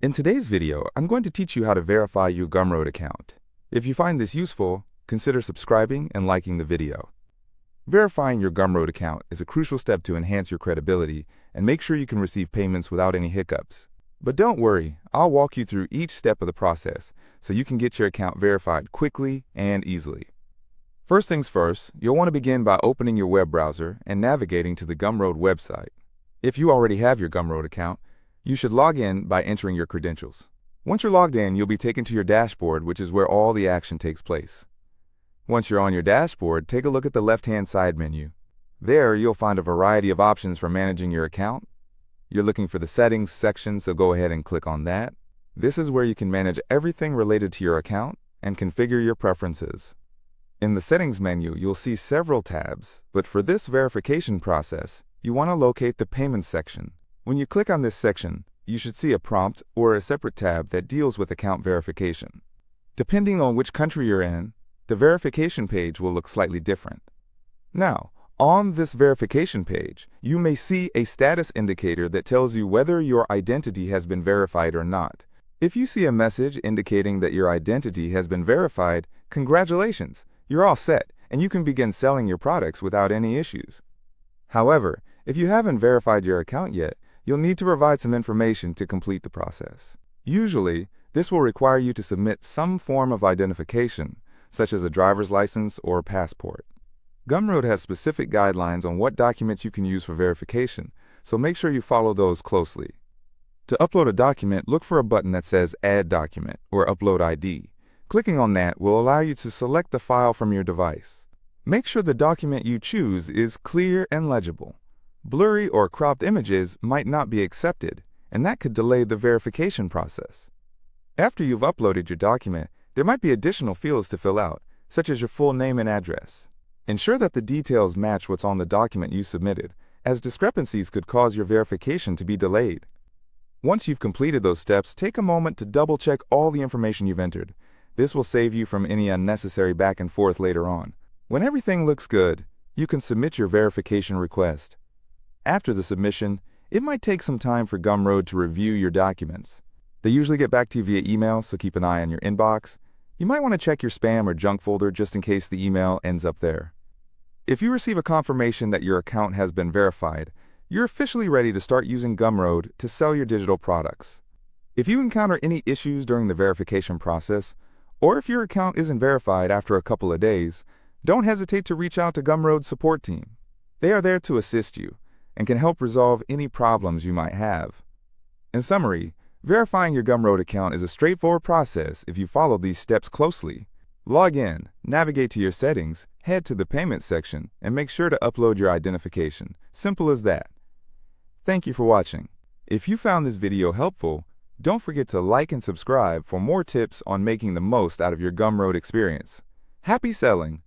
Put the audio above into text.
In today's video, I'm going to teach you how to verify your Gumroad account. If you find this useful, consider subscribing and liking the video. Verifying your Gumroad account is a crucial step to enhance your credibility and make sure you can receive payments without any hiccups. But don't worry, I'll walk you through each step of the process so you can get your account verified quickly and easily. First things first, you'll want to begin by opening your web browser and navigating to the Gumroad website. If you already have your Gumroad account, you should log in by entering your credentials. Once you're logged in, you'll be taken to your dashboard, which is where all the action takes place. Once you're on your dashboard, take a look at the left-hand side menu. There, you'll find a variety of options for managing your account. You're looking for the settings section, so go ahead and click on that. This is where you can manage everything related to your account and configure your preferences. In the settings menu, you'll see several tabs, but for this verification process, you want to locate the payments section. When you click on this section, you should see a prompt or a separate tab that deals with account verification. Depending on which country you're in, the verification page will look slightly different. Now, on this verification page, you may see a status indicator that tells you whether your identity has been verified or not. If you see a message indicating that your identity has been verified, congratulations, you're all set, and you can begin selling your products without any issues. However, if you haven't verified your account yet, you'll need to provide some information to complete the process. Usually, this will require you to submit some form of identification, such as a driver's license or passport. Gumroad has specific guidelines on what documents you can use for verification, so make sure you follow those closely. To upload a document, look for a button that says Add Document or Upload ID. Clicking on that will allow you to select the file from your device. Make sure the document you choose is clear and legible. Blurry or cropped images might not be accepted, and that could delay the verification process. After you've uploaded your document, there might be additional fields to fill out, such as your full name and address. Ensure that the details match what's on the document you submitted, as discrepancies could cause your verification to be delayed. Once you've completed those steps, take a moment to double-check all the information you've entered. This will save you from any unnecessary back and forth later on. When everything looks good, you can submit your verification request. After the submission, it might take some time for Gumroad to review your documents. They usually get back to you via email, so keep an eye on your inbox. You might want to check your spam or junk folder just in case the email ends up there. If you receive a confirmation that your account has been verified, you're officially ready to start using Gumroad to sell your digital products. If you encounter any issues during the verification process, or if your account isn't verified after a couple of days, don't hesitate to reach out to Gumroad's support team. They are there to assist you and can help resolve any problems you might have. In summary, verifying your Gumroad account is a straightforward process if you follow these steps closely. Log in, navigate to your settings, head to the payment section, and make sure to upload your identification. Simple as that. Thank you for watching. If you found this video helpful, don't forget to like and subscribe for more tips on making the most out of your Gumroad experience. Happy selling!